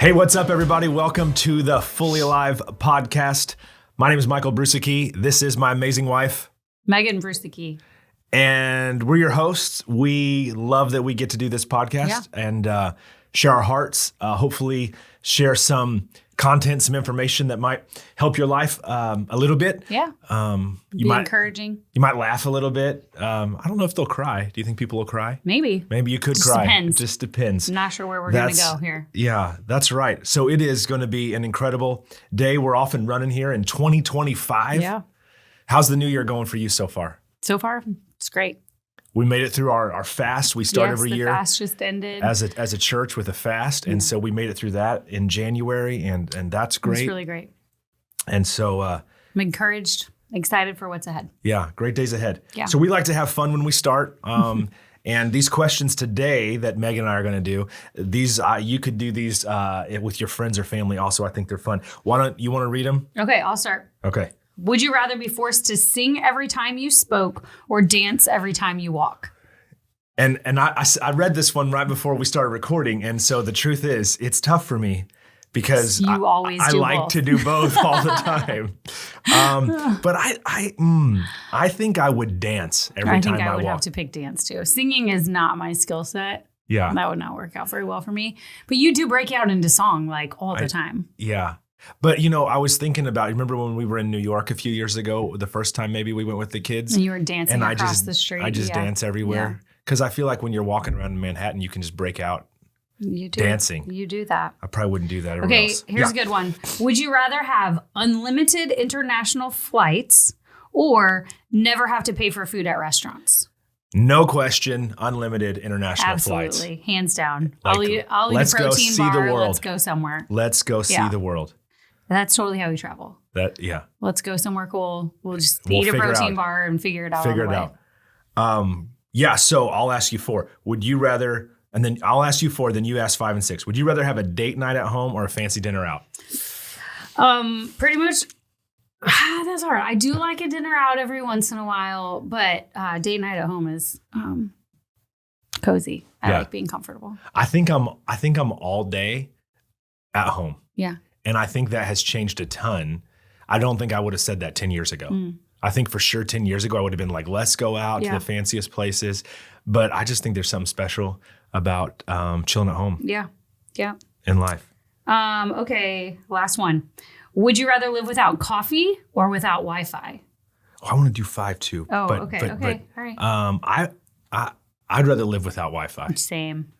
Hey, what's up, everybody? Welcome to the Fully Alive podcast. My name is Michael Brusicky. This is my amazing wife, Megan Brusicky. And we're your hosts. We love that we get to do this podcast and share our hearts, hopefully share some content, some information that might help your life a little bit. Yeah. Be encouraging. You might laugh a little bit. I don't know if they'll cry. Do you think people will cry? Maybe. Maybe you could Just cry. Depends. Just depends. I'm not sure where we're going to go here. Yeah, that's right. So it is going to be an incredible day. We're off and running here in 2025. Yeah. How's the new year going for you so far? So far, it's great. We made it through our fast. We start every year. The fast just ended. As a church with a fast. And so we made it through that in January, and that's great. It's really great. And so I'm encouraged, excited for what's ahead. Yeah, great days ahead. Yeah. So we like to have fun when we start. And these questions today that Megan and I are going to do, these you could do these with your friends or family also. I think they're fun. Why don't you want to read them? Okay, I'll start. Okay. Would you rather be forced to sing every time you spoke or dance every time you walk? And I read this one right before we started recording. And so the truth is, it's tough for me because I like both. to do both all the time. But I think I would dance every time I walk. I think I would have to pick dance too. Singing is not my skill set. Yeah. That would not work out very well for me. But you do break out into song like all the time. Yeah. But, I was thinking about, remember when we were in New York a few years ago, the first time maybe we went with the kids? And you were dancing across the street. I just dance everywhere. Because I feel like when you're walking around in Manhattan, you can just break out dancing. You do that. I probably wouldn't do that everywhere else. Here's a good one. Would you rather have unlimited international flights or never have to pay for food at restaurants? No question, unlimited international flights. Absolutely, hands down. Like, I'll eat a let's protein go see bar. the world. Let's go somewhere. Let's go see the world. That's totally how we travel. Let's go somewhere cool. We'll eat a protein bar and figure it out. So I'll ask you four. Would you rather, and then I'll ask you four, then you ask 5 and 6. Would you rather have a date night at home or a fancy dinner out? Pretty much, that's hard. I do like a dinner out every once in a while, but date night at home is cozy. I like being comfortable. I think I'm all day at home. Yeah. And I think that has changed a ton. I don't think I would have said that 10 years ago. I think for sure 10 years ago, I would have been like, let's go out to the fanciest places. But I just think there's something special about chilling at home. Yeah. Yeah. In life. Okay. Last one. Would you rather live without coffee or without Wi-Fi? Oh, I want to do 5 too. Oh, okay. All right. I'd rather live without Wi-Fi. Same.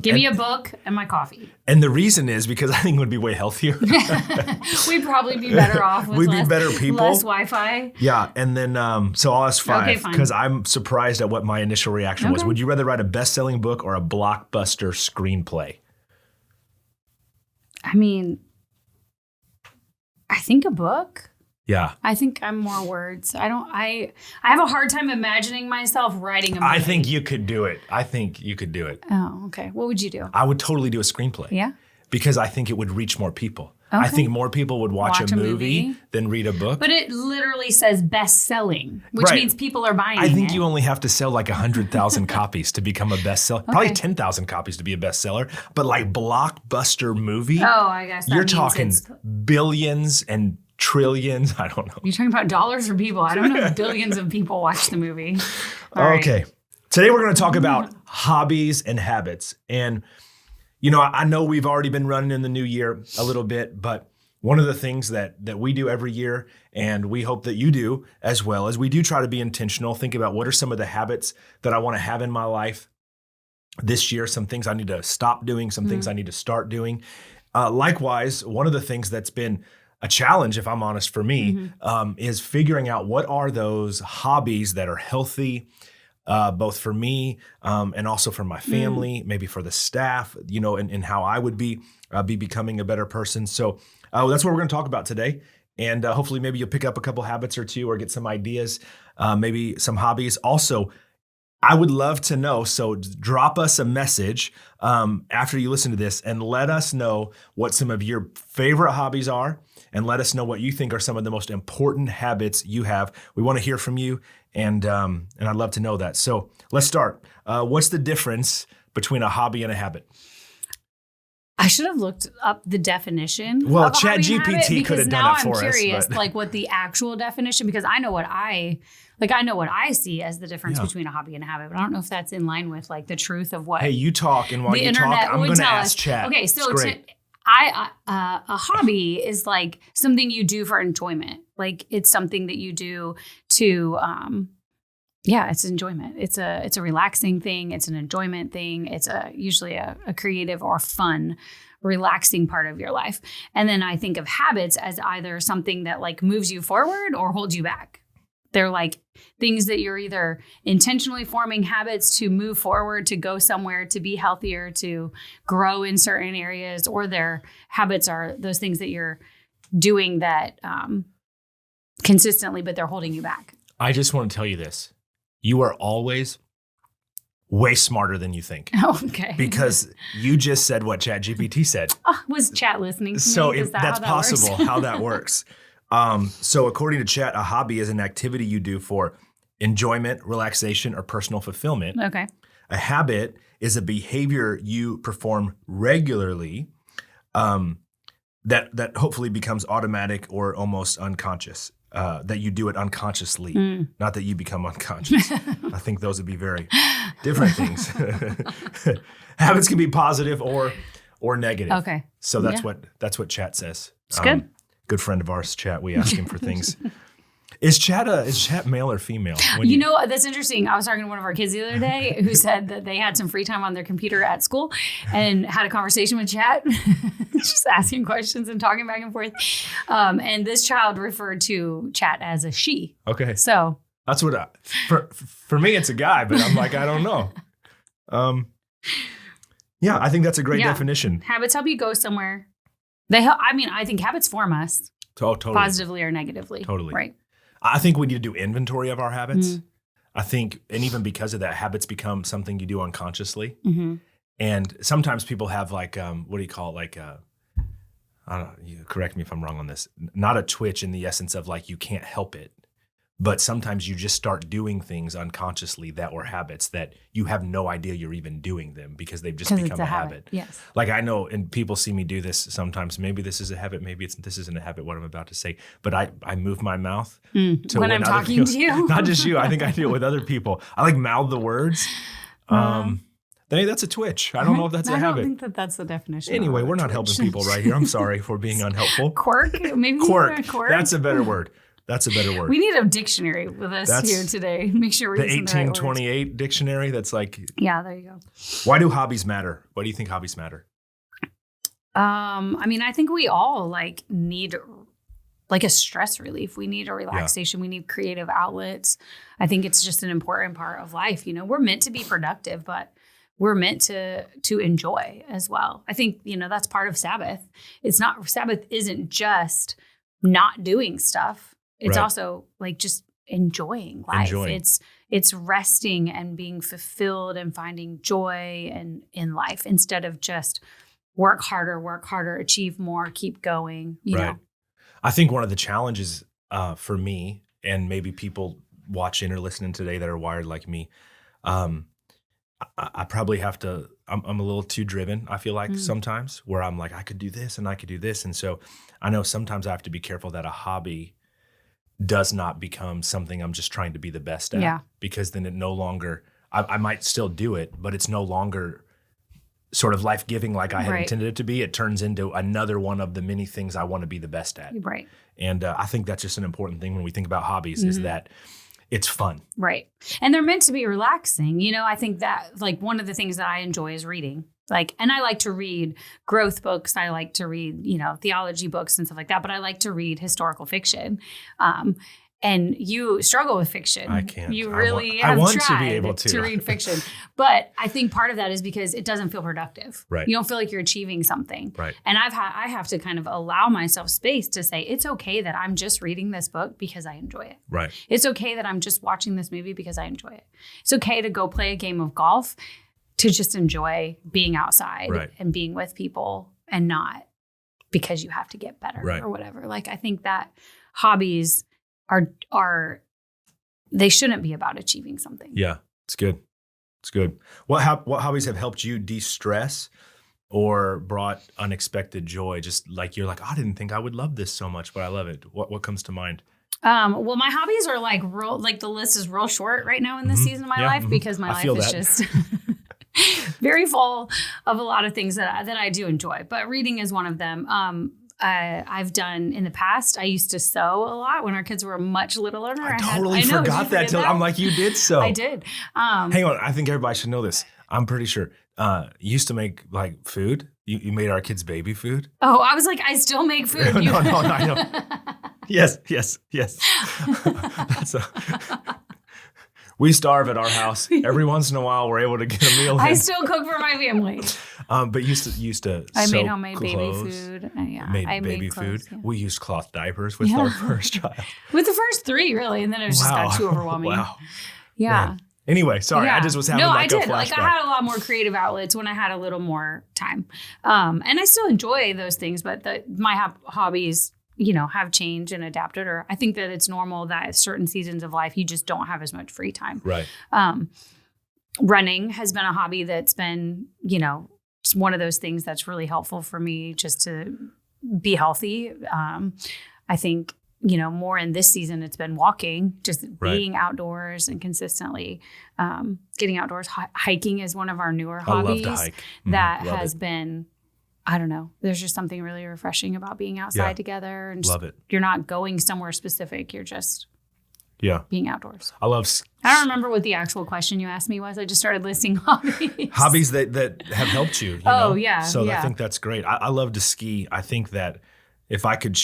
Give me a book and my coffee. And the reason is because I think it would be way healthier. We'd probably be better off with be better people. Less Wi-Fi. Yeah. And then, so I'll ask 5 because I'm surprised at what my initial reaction was. Would you rather write a best-selling book or a blockbuster screenplay? I mean, I think a book. Yeah. I think I'm more words. I have a hard time imagining myself writing a movie. I think you could do it. Oh, okay. What would you do? I would totally do a screenplay. Yeah? Because I think it would reach more people. Okay. I think more people would watch a movie than read a book. But it literally says best-selling, which means people are buying it. I think you only have to sell like 100,000 copies to become a bestseller. Okay. Probably 10,000 copies to be a bestseller. But like blockbuster movie, I guess that you're talking billions and trillions. I don't know. You're talking about dollars or people? I don't know if billions of people watch the movie. Okay. Right. Today we're going to talk about hobbies and habits. And, I know we've already been running in the new year a little bit, but one of the things that we do every year, and we hope that you do as well, is we do try to be intentional. Think about what are some of the habits that I want to have in my life this year, some things I need to stop doing, some things I need to start doing. Likewise, one of the things that's been a challenge, if I'm honest, for me, is figuring out what are those hobbies that are healthy, both for me and also for my family, maybe for the staff, and how I would be becoming a better person. So that's what we're going to talk about today. And hopefully maybe you'll pick up a couple habits or two or get some ideas, maybe some hobbies. Also, I would love to know, so drop us a message after you listen to this and let us know what some of your favorite hobbies are, and let us know what you think are some of the most important habits you have. We want to hear from you, and I'd love to know that. So let's start. What's the difference between a hobby and a habit? I should have looked up the definition. Well, of hobby and habit, ChatGPT could have done it for us. Now I'm curious, But like what the actual definition, because I know what I know what I see as the difference between a hobby and a habit, but I don't know if that's in line with like the truth of what. Hey, you talk, and while the you internet talk, I'm going to ask Chat. Okay, so it's great. a hobby is like something you do for enjoyment. Like it's something that you do to, it's enjoyment. It's a relaxing thing. It's an enjoyment thing. It's usually a creative or fun, relaxing part of your life. And then I think of habits as either something that like moves you forward or holds you back. They're like things that you're either intentionally forming habits to move forward, to go somewhere, to be healthier, to grow in certain areas, or their habits are those things that you're doing that consistently, but they're holding you back. I just want to tell you this. You are always way smarter than you think. Oh, okay. Because you just said what ChatGPT said. Was Chat listening to me? So that's possible how that works. So according to Chat, a hobby is an activity you do for enjoyment, relaxation, or personal fulfillment. Okay. A habit is a behavior you perform regularly that hopefully becomes automatic or almost unconscious. That you do it unconsciously, not that you become unconscious. I think those would be very different things. Habits can be positive or negative. Okay. So that's what Chat says. It's good. Good friend of ours, Chat. We ask him for things. Is Chat male or female? You know, that's interesting. I was talking to one of our kids the other day who said that they had some free time on their computer at school and had a conversation with Chat, just asking questions and talking back and forth. And this child referred to Chat as a she. Okay. So that's what for me, it's a guy, but I'm like, I don't know. Yeah, I think that's a great definition. Habits help you go somewhere. They help. I mean, I think habits form us totally. Positively or negatively. Totally. Right. I think we need to do inventory of our habits. I think, and even because of that, habits become something you do unconsciously. And sometimes people have like, what do you call it? Like, I don't know, you correct me if I'm wrong on this. Not a twitch in the essence of like, you can't help it. But sometimes you just start doing things unconsciously that were habits that you have no idea you're even doing them because they've just become a habit. Yes. Like I know, and people see me do this sometimes. Maybe this is a habit. Maybe this isn't a habit, what I'm about to say. But I move my mouth to when I'm talking to you. Not just you. I think I do it with other people. I like mouth the words. That's a twitch. I don't know if that's a habit. I don't think that's the definition. Anyway, we're not helping people right here. I'm sorry for being unhelpful. Quirk? Maybe quirk. Quirk. That's a better word. That's a better word. We need a dictionary with us here today. Make sure we're the using the right words. 1828 dictionary. That's like. Yeah, there you go. Why do hobbies matter? Why do you think hobbies matter? I mean, I think we all like need like a stress relief. We need a relaxation. We need creative outlets. I think it's just an important part of life. You know, we're meant to be productive, but we're meant to enjoy as well. I think, that's part of Sabbath. Sabbath isn't just not doing stuff. It's also like just enjoying life. It's resting and being fulfilled and finding joy in life instead of just work harder, achieve more, keep going. You know. I think one of the challenges for me and maybe people watching or listening today that are wired like me, I probably have to, I'm a little too driven, I feel like sometimes, where I'm like, I could do this and I could do this. And so I know sometimes I have to be careful that a hobby does not become something I'm just trying to be the best at. Because then it no longer, I might still do it, but it's no longer sort of life-giving like I had intended it to be. It turns into another one of the many things I want to be the best at. Right. And I think that's just an important thing when we think about hobbies is that it's fun. Right. And they're meant to be relaxing. I think that like one of the things that I enjoy is reading. And I like to read growth books. I like to read, theology books and stuff like that. But I like to read historical fiction. And you struggle with fiction. I can't. You really I have want tried to be able to read fiction. But I think part of that is because it doesn't feel productive. Right. You don't feel like you're achieving something. Right. And I have to kind of allow myself space to say, it's okay that I'm just reading this book because I enjoy it. Right. It's okay that I'm just watching this movie because I enjoy it. It's okay to go play a game of golf to just enjoy being outside and being with people and not because you have to get better or whatever. Like, I think that hobbies are they shouldn't be about achieving something. Yeah, it's good. It's good. What hobbies have helped you de-stress or brought unexpected joy? Just like you're like, I didn't think I would love this so much, but I love it. What comes to mind? Well, my hobbies are like real, like the list is real short right now in this season of my life because my life is just very full of a lot of things that I do enjoy. But reading is one of them. I've done in the past. I used to sew a lot when our kids were much littler. I totally forgot that till I'm like, you did sew. I did. Hang on, I think everybody should know this. I'm pretty sure. You used to make like food. You made our kids baby food. Oh, I was like, I still make food. No, I know. Yes. We starve at our house. Every once in a while, we're able to get a meal. I still cook for my family. But used to. I made homemade clothes, baby food. I made clothes, food. Yeah. We used cloth diapers with our first child. With the first 3, really, and then it just got too overwhelming. Wow. Yeah. Man. Anyway, sorry, I just was having I a did. flashback. Like I had a lot more creative outlets when I had a little more time, and I still enjoy those things. But my hobbies, have changed and adapted. Or I think that it's normal that at certain seasons of life you just don't have as much free time. Right. Running has been a hobby that's been, just one of those things that's really helpful for me just to be healthy. I think. More in this season, it's been walking, just being outdoors and consistently getting outdoors. Hiking is one of our newer hobbies. I love to hike. That has been, I don't know, there's just something really refreshing about being outside together. And love it. You're not going somewhere specific. You're just being outdoors. I love. I don't remember what the actual question you asked me was. I just started listing hobbies. Hobbies that have helped you. Yeah. So I think that's great. I love to ski. I think that if I could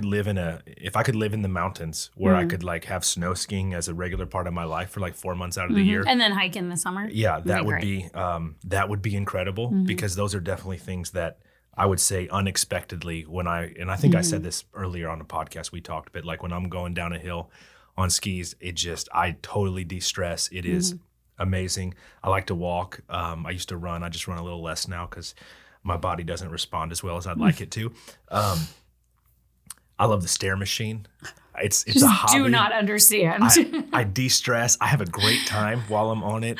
live in the mountains where I could like have snow skiing as a regular part of my life for like 4 months out of the year, and then hike in the summer. Yeah, that would be incredible because those are definitely things that I would say unexpectedly when I think I said this earlier on the podcast we talked, but like when I'm going down a hill on skis, I totally de-stress. It is amazing. I like to walk. I used to run. I just run a little less now because my body doesn't respond as well as I'd like it to. I love the stair machine. It's just a hobby. Do not understand. I de-stress. I have a great time while I'm on it.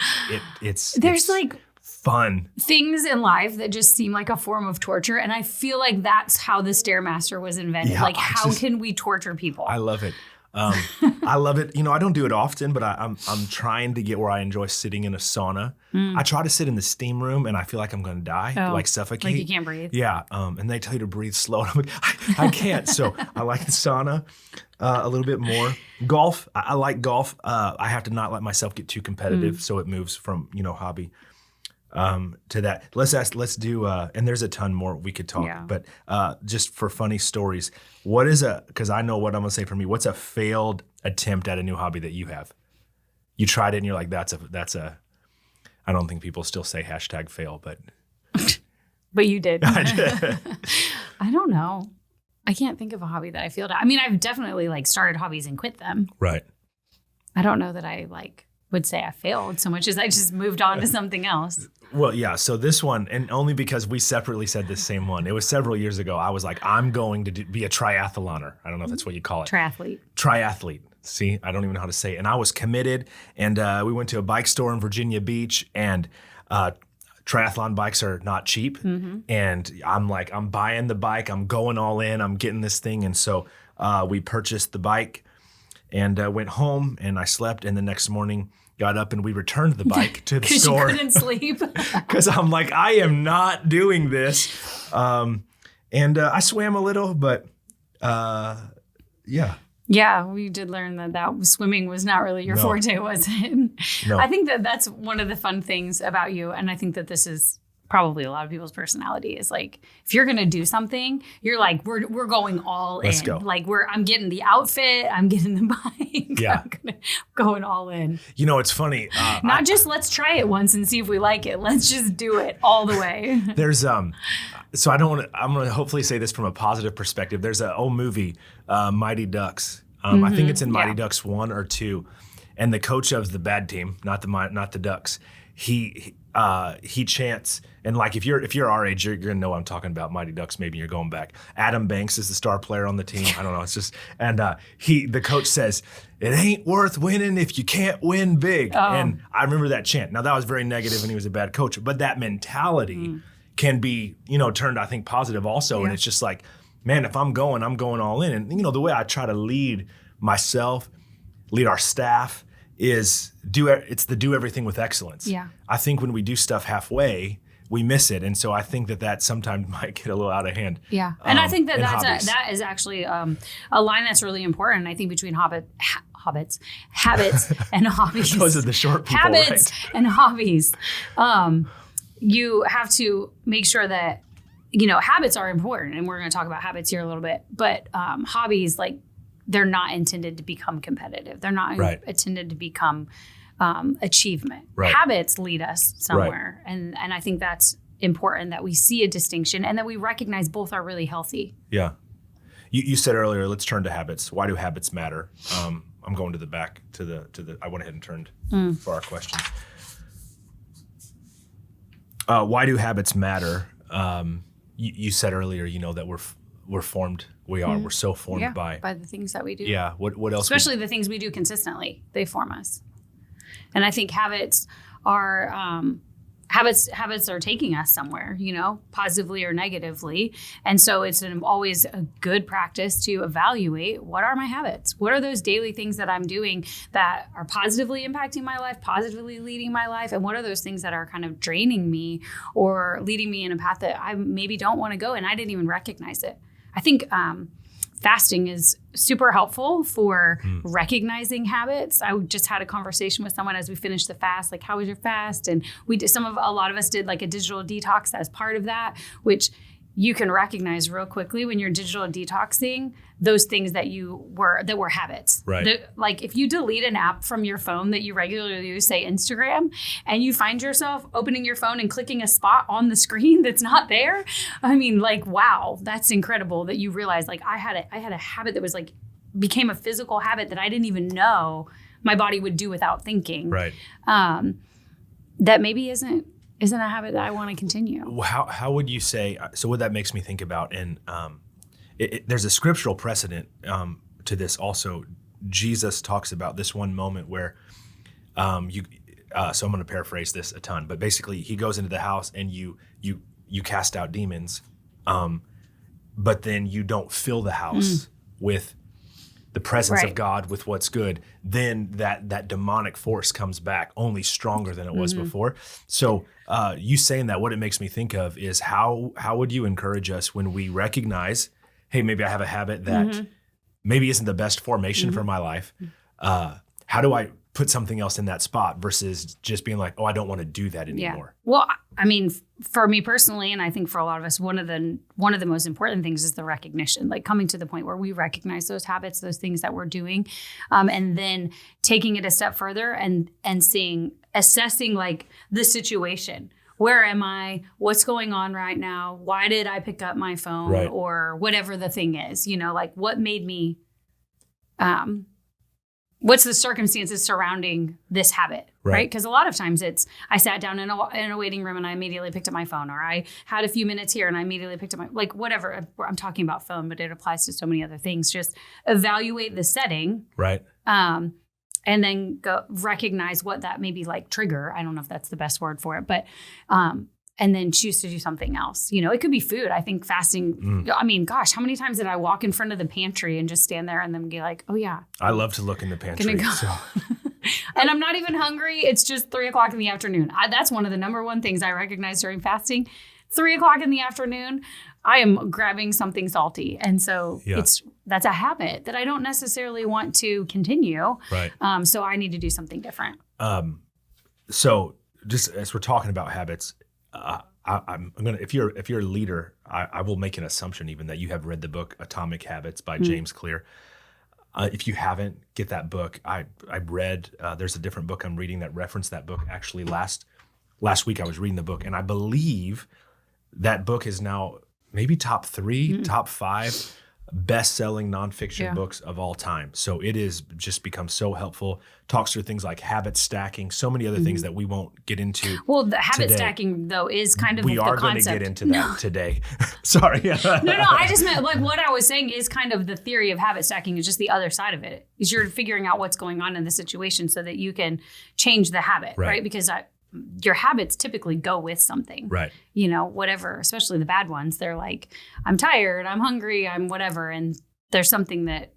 It's like fun things in life that just seem like a form of torture, and I feel like that's how the Stairmaster was invented. Yeah, how can we torture people? I love it. I love it. I don't do it often, but I'm trying to get where I enjoy sitting in a sauna. I try to sit in the steam room and I feel like I'm going to die, like suffocate. Like you can't breathe. Yeah. And they tell you to breathe slow. And I'm like, I can't. So I like the sauna a little bit more. Golf. I like golf. I have to not let myself get too competitive. So it moves from, hobby to that. Let's do, and there's a ton more we could talk, but just for funny stories, because I know what I'm going to say for me, what's a failed attempt at a new hobby that you have? You tried it and you're like, that's a, I don't think people still say #fail, but. But you did. I don't know. I can't think of a hobby that I failed at. I mean, I've definitely started hobbies and quit them. Right. I don't know that I would say I failed so much as I just moved on to something else. Well, yeah. So this one, and only because we separately said the same one. It was several years ago. I was like, I'm going to be a triathloner. I don't know if that's what you call it. Triathlete. See, I don't even know how to say it. And I was committed. And we went to a bike store in Virginia Beach, and triathlon bikes are not cheap. And I'm buying the bike. I'm going all in. I'm getting this thing. And so we purchased the bike and went home, and I slept. And the next morning, got up and we returned the bike to the store. Because you couldn't sleep. Because I'm like, I am not doing this. And I swam a little, but yeah. Yeah, we did learn that swimming was not really your forte, was it? No. I think that's one of the fun things about you. And I think that this is probably a lot of people's personality is if you're going to do something, you're like, we're going all in. Let's go. I'm getting the outfit, I'm getting the bike. Yeah. I'm going all in. It's funny. Not just let's try it once and see if we like it. Let's just do it all the way. There's, so I'm going to hopefully say this from a positive perspective. There's an old movie, Mighty Ducks. I think it's in Mighty Ducks 1 or 2. And the coach of the bad team, not the Ducks, he chants, and if you're our age, you're gonna know what I'm talking about. Mighty Ducks, maybe you're going back. Adam Banks is the star player on the team. I don't know. It's just, and the coach says, "It ain't worth winning if you can't win big." Oh. And I remember that chant. Now that was very negative, and he was a bad coach, but that mentality can be, turned, I think, positive also. Yeah. And it's just like, man, if I'm going all in. And, the way I try to lead myself, lead our staff is do everything with excellence. Yeah. I think when we do stuff halfway, we miss it. And so I think that sometimes might get a little out of hand. Yeah. And I think that is actually a line that's really important, I think, between habits and hobbies. Those are the short people, habits right? and hobbies. You have to make sure that, habits are important, and we're going to talk about habits here a little bit, but hobbies, like, they're not intended to become competitive. They're not intended to become achievement. Right. Habits lead us somewhere. Right. And I think that's important, that we see a distinction and that we recognize both are really healthy. Yeah. You said earlier, let's turn to habits. Why do habits matter? I'm going to the back to the I went ahead and turned for our questions. Why do habits matter? You said earlier, that we're formed. We're so formed by the things that we do. Yeah. What else? Especially the things we do consistently, they form us. And I think habits are taking us somewhere, positively or negatively. And so it's always a good practice to evaluate, what are my habits? What are those daily things that I'm doing that are positively impacting my life, positively leading my life? And what are those things that are kind of draining me or leading me in a path that I maybe don't want to go and I didn't even recognize it? I think fasting is super helpful for recognizing habits. I just had a conversation with someone as we finished the fast, like, how was your fast? And a lot of us did like a digital detox as part of that, which you can recognize real quickly when you're digital detoxing those things that were habits. Right. Like if you delete an app from your phone that you regularly use, say Instagram, and you find yourself opening your phone and clicking a spot on the screen that's not there. I mean, like, wow, that's incredible that you realize, like, I had a habit that was like, became a physical habit that I didn't even know my body would do without thinking. Right. That maybe isn't a habit that I want to continue. How would you say, so what that makes me think about, and there's a scriptural precedent to this also. Jesus talks about this one moment where so I'm going to paraphrase this a ton, but basically he goes into the house and you cast out demons, but then you don't fill the house with the presence of God, with what's good. Then that demonic force comes back only stronger than it was before. So you saying that, what it makes me think of is how would you encourage us when we recognize, hey, maybe I have a habit that maybe isn't the best formation for my life. How do I put something else in that spot versus just being like, oh, I don't want to do that anymore? Yeah. Well, I mean, for me personally, and I think for a lot of us, one of the most important things is the recognition, like coming to the point where we recognize those habits, those things that we're doing, and then taking it a step further and assessing like the situation. Where am I? What's going on right now? Why did I pick up my phone? Right. Or whatever the thing is, like what made me, what's the circumstances surrounding this habit, right? Because a lot of times I sat down in a waiting room and I immediately picked up my phone, or I had a few minutes here and I immediately picked up like whatever. I'm talking about phone, but it applies to so many other things. Just evaluate the setting. Right. And then go recognize what that may be like trigger. I don't know if that's the best word for it, but, and then choose to do something else. It could be food. I think fasting, I mean, gosh, how many times did I walk in front of the pantry and just stand there and then be like, oh yeah. I love to look in the pantry. So. And I'm not even hungry. It's just 3:00 in the afternoon. That's one of the number one things I recognize during fasting. 3:00 in the afternoon, I am grabbing something salty. And so that's a habit that I don't necessarily want to continue. Right. So I need to do something different. So just as we're talking about habits, I'm gonna, if you're a leader, I will make an assumption even that you have read the book Atomic Habits by James Clear. If you haven't, get that book. I read, there's a different book I'm reading that referenced that book. Actually, last week I was reading the book, and I believe that book is now maybe top 3, top 5 best-selling nonfiction books of all time. So it is just become so helpful. Talks through things like habit stacking, so many other things that we won't get into. Well, the habit stacking, though, is kind of the concept. We are going to get into that today. Sorry. No, I just meant, like, what I was saying is kind of the theory of habit stacking is just the other side of it. Is you're figuring out what's going on in the situation so that you can change the habit, right? Because your habits typically go with something, right? Whatever, especially the bad ones. They're like, I'm tired, I'm hungry, I'm whatever. And there's something that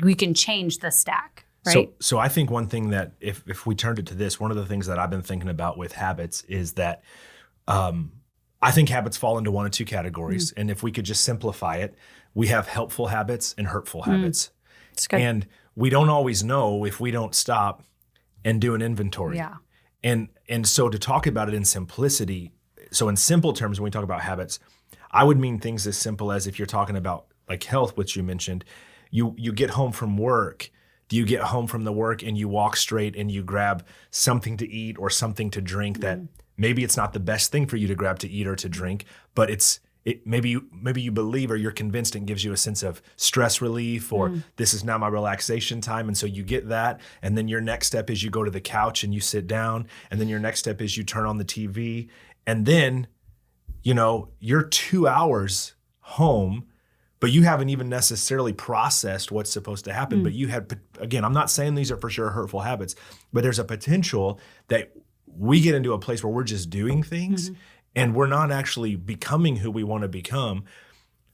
we can change the stack, right? So I think one thing that if we turned it to this, one of the things that I've been thinking about with habits is that I think habits fall into one of two categories. And if we could just simplify it, we have helpful habits and hurtful habits. That's good. And we don't always know if we don't stop and do an inventory. Yeah. And so to talk about it in simplicity, so in simple terms, when we talk about habits, I would mean things as simple as if you're talking about like health, which you mentioned, you get home from work. Do you get home from the work and you walk straight and you grab something to eat or something to drink that maybe it's not the best thing for you to grab to eat or to drink, but maybe you believe or you're convinced it gives you a sense of stress relief or this is now my relaxation time. And so you get that. And then your next step is you go to the couch and you sit down. And then your next step is you turn on the TV. And then, you're 2 hours home, but you haven't even necessarily processed what's supposed to happen. But you had, again, I'm not saying these are for sure hurtful habits, but there's a potential that we get into a place where we're just doing things and we're not actually becoming who we want to become.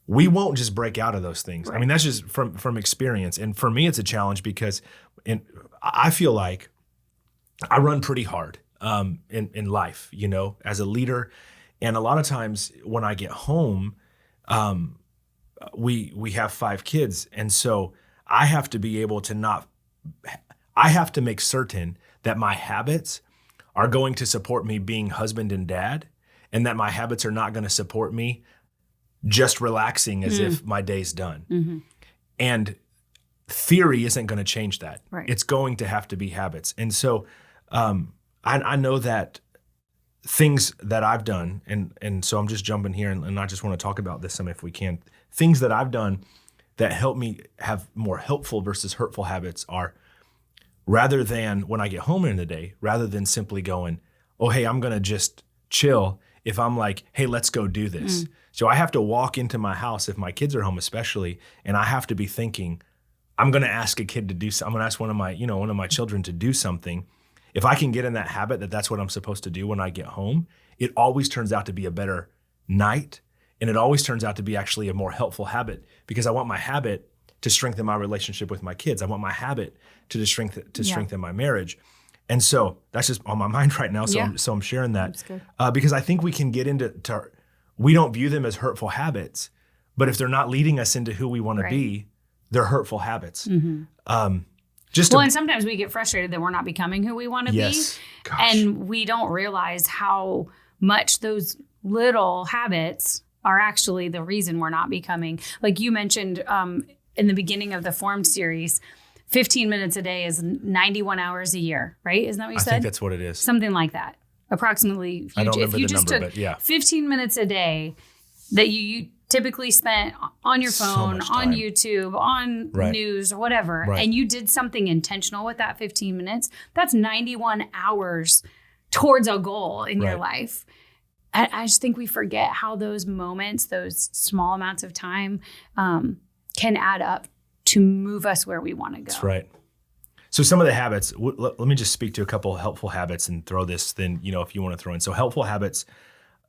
We won't just break out of those things. Right. I mean, that's just from experience. And for me, it's a challenge because I feel like I run pretty hard in life, as a leader. And a lot of times when I get home, we have 5 kids. And so I have to be able to I have to make certain that my habits are going to support me being husband and dad, and that my habits are not going to support me just relaxing as if my day's done. And theory isn't going to change that. Right. It's going to have to be habits. And so I know that things that I've done, and so I'm just jumping here, and I just want to talk about this some if we can. Things that I've done that help me have more helpful versus hurtful habits are, rather than when I get home in the day, rather than simply going, oh, hey, I'm going to just chill, if I'm like, hey, let's go do this. So I have to walk into my house, if my kids are home especially, and I have to be thinking, I'm going to ask a kid to do something. I'm going to ask one of my children to do something. If I can get in that habit that that's what I'm supposed to do when I get home, it always turns out to be a better night. And it always turns out to be actually a more helpful habit, because I want my habit to strengthen my relationship with my kids. I want my habit to strengthen my marriage. And so that's just on my mind right now. So I'm sharing that because I think we can get we don't view them as hurtful habits, but if they're not leading us into who we want to be, they're hurtful habits. And sometimes we get frustrated that we're not becoming who we want to be. Gosh. And we don't realize how much those little habits are actually the reason we're not becoming. Like you mentioned in the beginning of the Formed series, 15 minutes a day is 91 hours a year, right? Isn't that what you said? I think that's what it is. Something like that. Approximately. If you just took 15 minutes a day that you typically spent on your phone, on YouTube, on news or whatever, and you did something intentional with that 15 minutes, that's 91 hours towards a goal in your life. I just think we forget how those moments, those small amounts of time can add up to move us where we want to go. That's right. So some of the habits, let me just speak to a couple of helpful habits and throw this then, if you want to throw in. So helpful habits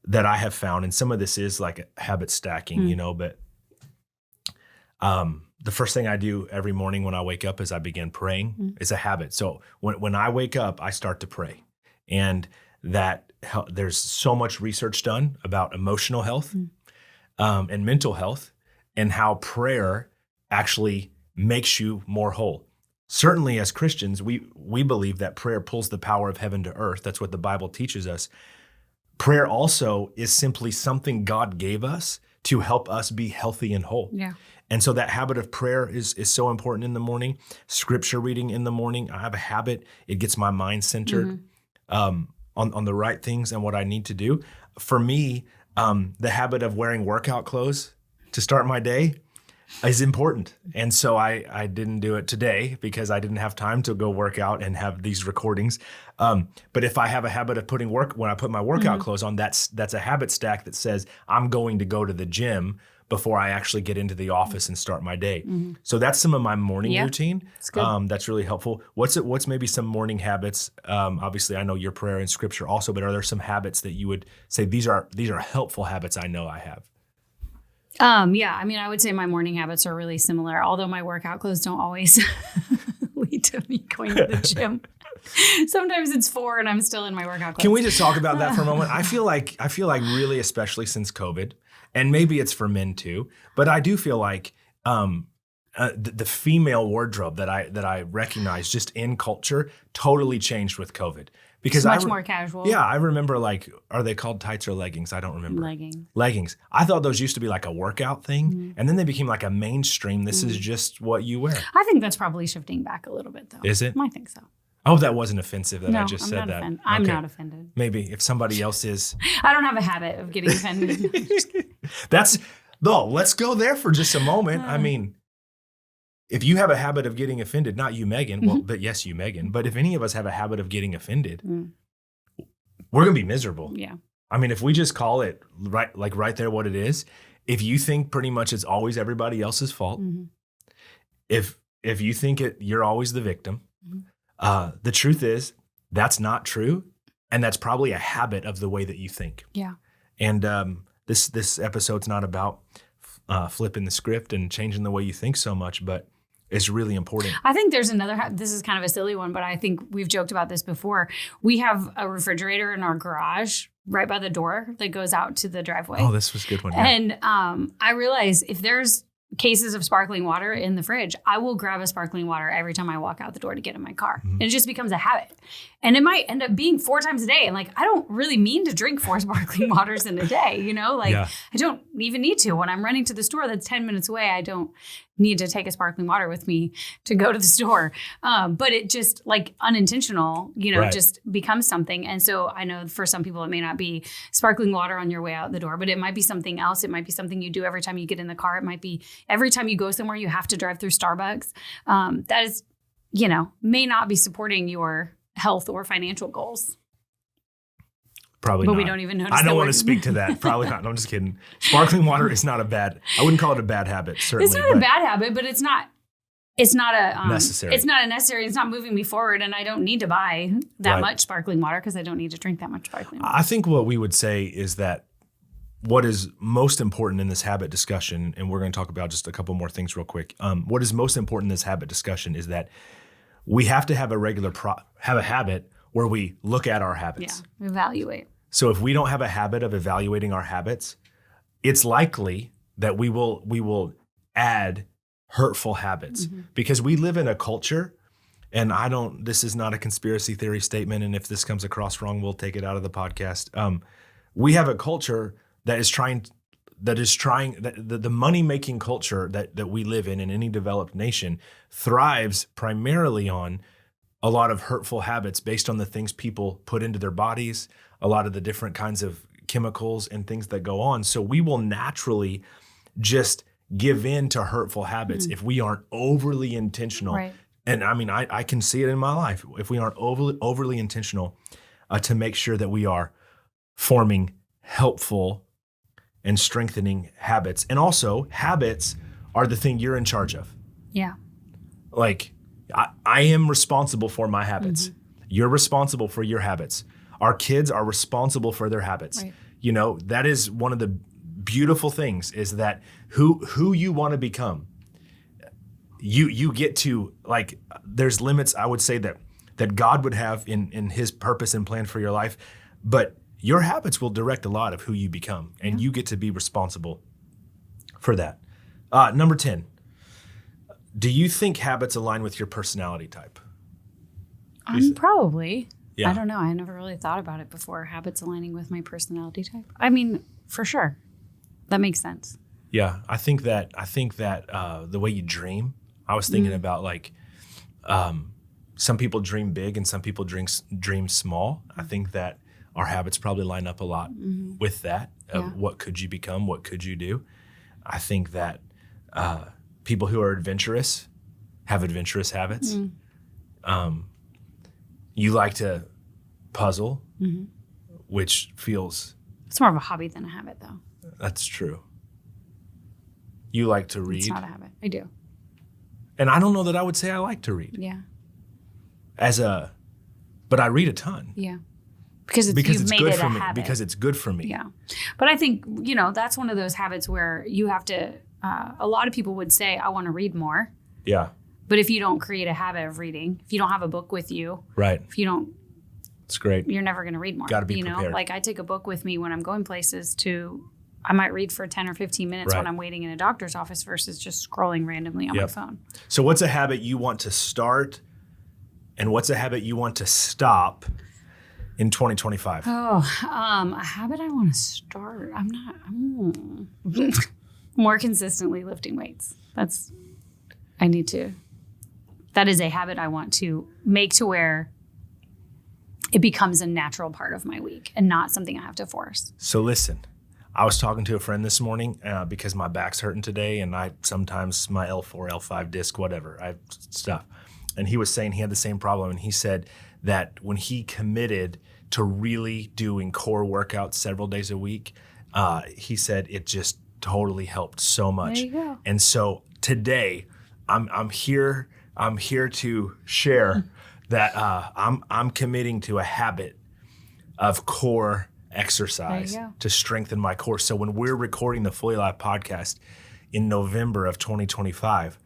that I have found, and some of this is like habit stacking, but the first thing I do every morning when I wake up is I begin praying. It's a habit. So when I wake up, I start to pray. And there's so much research done about emotional health and mental health, and how prayer actually makes you more whole. Certainly as Christians, we believe that prayer pulls the power of heaven to earth. That's what the Bible teaches us. Prayer also is simply something God gave us to help us be healthy and whole. Yeah. And so that habit of prayer is so important in the morning. Scripture reading in the morning, I have a habit. It gets my mind centered on the right things and what I need to do. For me, the habit of wearing workout clothes to start my day, is important. And so I didn't do it today because I didn't have time to go work out and have these recordings. But if I have a habit of when I put my workout clothes on, that's a habit stack that says I'm going to go to the gym before I actually get into the office and start my day. So that's some of my morning routine. That's really helpful. What's maybe some morning habits? Obviously, I know your prayer and scripture also, but are there some habits that you would say these are helpful habits I know I have? Yeah, I mean, I would say my morning habits are really similar, although my workout clothes don't always lead to me going to the gym. Sometimes it's 4 and I'm still in my workout clothes. Can we just talk about that for a moment? I feel like really, especially since COVID, and maybe it's for men too, but I do feel like the female wardrobe that I recognize just in culture totally changed with COVID. Because it's much more casual. Yeah, I remember are they called tights or leggings? I don't remember. Leggings. I thought those used to be like a workout thing, and then they became like a mainstream. This is just what you wear. I think that's probably shifting back a little bit, though. Is it? I think so. Oh, that wasn't offensive that no, I just said that. I'm not offended. Maybe if somebody else is. I don't have a habit of getting offended. Let's go there for just a moment. I mean, if you have a habit of getting offended, not you, Megan, well, but yes, you, Megan, but if any of us have a habit of getting offended, we're going to be miserable. Yeah. I mean, if we just call it right there what it is, if you think pretty much it's always everybody else's fault, if you think you're always the victim, the truth is that's not true. And that's probably a habit of the way that you think. Yeah. And this episode's not about flipping the script and changing the way you think so much, but it's really important. I think there's this is kind of a silly one, but I think we've joked about this before. We have a refrigerator in our garage right by the door that goes out to the driveway. Oh, this was a good one. Yeah. And I realize if there's cases of sparkling water in the fridge, I will grab a sparkling water every time I walk out the door to get in my car. And it just becomes a habit. And it might end up being 4 times a day. And I don't really mean to drink 4 sparkling waters in a day, I don't even need to. When I'm running to the store that's 10 minutes away, I don't need to take a sparkling water with me to go to the store. But it just unintentional, just becomes something. And so I know for some people, it may not be sparkling water on your way out the door, but it might be something else. It might be something you do every time you get in the car. It might be every time you go somewhere, you have to drive through Starbucks. That is, may not be supporting your health or financial goals. Probably but not. We don't even notice. I don't want to speak to that. Probably not. No, I'm just kidding. Sparkling water is not I wouldn't call it a bad habit, certainly. It's not a bad habit, but it's not a necessary. It's not a necessary. It's not moving me forward, and I don't need to buy that much sparkling water because I don't need to drink that much sparkling water. I think what we would say is that what is most important in this habit discussion, and we're going to talk about just a couple more things real quick. What is most important in this habit discussion is that we have to have have a habit where we look at our habits. Yeah, evaluate. So if we don't have a habit of evaluating our habits, it's likely that we will add hurtful habits because we live in a culture, and this is not a conspiracy theory statement, and if this comes across wrong, we'll take it out of the podcast. We have a culture the money-making culture that we live in any developed nation thrives primarily on a lot of hurtful habits based on the things people put into their bodies, a lot of the different kinds of chemicals and things that go on. So we will naturally just give in to hurtful habits if we aren't overly intentional. Right. And I mean, I can see it in my life. If we aren't overly intentional to make sure that we are forming helpful and strengthening habits. And also, habits are the thing you're in charge of. Yeah. I am responsible for my habits. You're responsible for your habits. Our kids are responsible for their habits. Right. That is one of the beautiful things is that who you want to become, you get to, there's limits, I would say, that God would have in his purpose and plan for your life, but your habits will direct a lot of who you become, and you get to be responsible for that. Number 10. Do you think habits align with your personality type? Probably. Yeah. I don't know. I never really thought about it before. Habits aligning with my personality type. I mean, for sure. That makes sense. Yeah. I think that the way you dream, I was thinking about some people dream big and some people dream small. I think that our habits probably line up a lot with that. What could you become? What could you do? I think that people who are adventurous have adventurous habits. You like to puzzle, which feels... It's more of a hobby than a habit, though. That's true. You like to read. It's not a habit. I do. And I don't know that I would say I like to read. Yeah. But I read a ton. Yeah. Because it's good made it for a me. habit. Because it's good for me. Yeah. But I think, that's one of those habits where you have to, a lot of people would say, I want to read more. Yeah. But if you don't create a habit of reading, if you don't have a book with you, right. If you don't, it's great. You're never going to read more. Got to be prepared. Like I take a book with me when I'm going places I might read for 10 or 15 minutes when I'm waiting in a doctor's office versus just scrolling randomly on my phone. So what's a habit you want to start and what's a habit you want to stop in 2025? A habit I want to start. More consistently lifting weights. That is a habit I want to make to where it becomes a natural part of my week and not something I have to force. So listen, I was talking to a friend this morning because my back's hurting today and sometimes my L4, L5 disc, whatever, I have stuff. And he was saying he had the same problem. And he said that when he committed to really doing core workouts several days a week, he said it just totally helped so much. There you go. And so today I'm here to share that I'm committing to a habit of core exercise to strengthen my core. So when we're recording the Fully Alive podcast in November of 2025,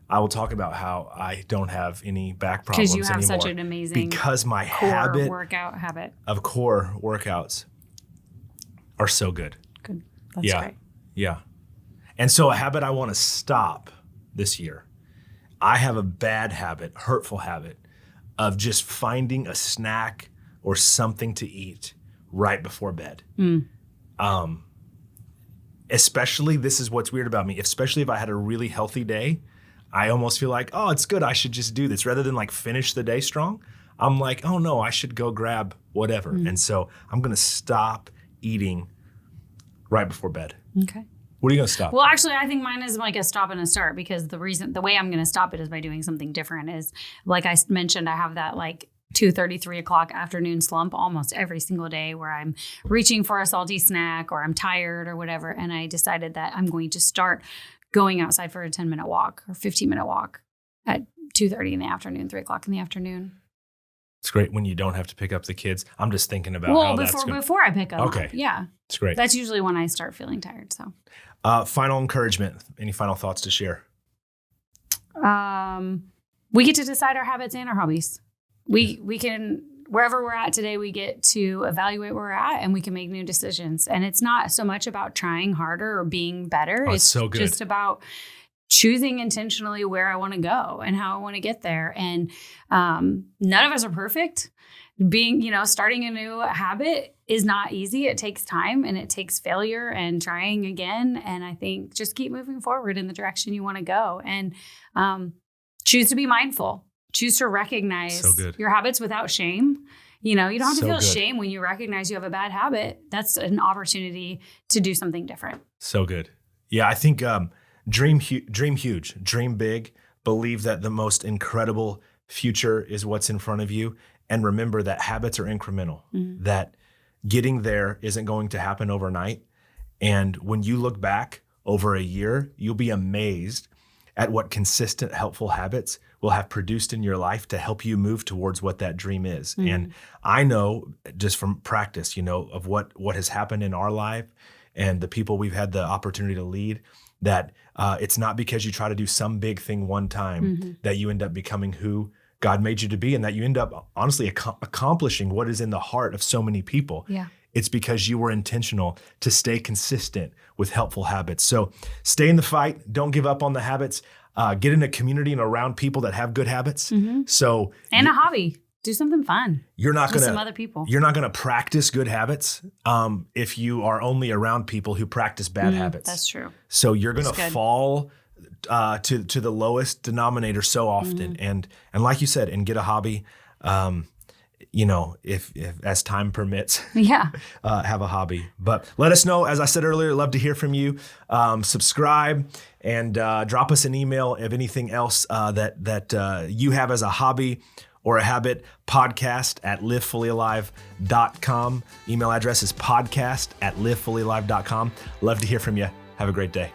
I will talk about how I don't have any back problems anymore. Because you have such an amazing because my core workout habit of core workouts are so good. Good. That's great. Yeah. And so a habit I want to stop this year. I have a bad habit, hurtful habit of just finding a snack or something to eat right before bed. Especially, this is what's weird about me, especially if I had a really healthy day, I almost feel like, oh, it's good, I should just do this. Rather than like finish the day strong, I'm like, oh no, I should go grab whatever. And so I'm going to stop eating right before bed. Okay. What are you going to stop? Well, actually, I think mine is like a stop and a start because the way I'm going to stop it is by doing something different. Is like I mentioned, I have that like 2:30, 3 o'clock afternoon slump almost every single day where I'm reaching for a salty snack or I'm tired or whatever. And I decided that I'm going to start going outside for a 10-minute walk or 15-minute walk at 2:30 in the afternoon, 3 o'clock in the afternoon. It's great when you don't have to pick up the kids. I'm just thinking about how that's going. Before I pick up. Okay. Yeah. It's great. That's usually when I start feeling tired. So. Final encouragement. Any final thoughts to share? We get to decide our habits and our hobbies. We can, wherever we're at today, we get to evaluate where we're at and we can make new decisions. And it's not so much about trying harder or being better. It's so good. Just about choosing intentionally where I want to go and how I want to get there. And none of us are perfect. Starting a new habit is not easy. It takes time and it takes failure and trying again. And I think just keep moving forward in the direction you want to go and choose to be mindful. Choose to recognize your habits without shame. You don't have to feel shame when you recognize you have a bad habit. That's an opportunity to do something different. So good. Yeah, I think dream huge, dream big, believe that the most incredible future is what's in front of you. And remember that habits are incremental, that getting there isn't going to happen overnight. And when you look back over a year, you'll be amazed at what consistent, helpful habits will have produced in your life to help you move towards what that dream is. And I know just from practice, of what has happened in our life and the people we've had the opportunity to lead, that it's not because you try to do some big thing one time that you end up becoming who God made you to be, and that you end up honestly accomplishing what is in the heart of so many people. Yeah. It's because you were intentional to stay consistent with helpful habits. So stay in the fight. Don't give up on the habits. Get in a community and around people that have good habits. So a hobby. Do something fun. You're not going to some other people. You're not going to practice good habits if you are only around people who practice bad habits. That's true. So you're going to fall to the lowest denominator so often, and like you said, and get a hobby, if as time permits, Yeah. have a hobby. But let us know. As I said earlier, love to hear from you. Subscribe and drop us an email of anything else that you have as a hobby or a habit. Podcast at livefullyalive.com. Email address is podcast@livefullyalive.com. Love to hear from you. Have a great day.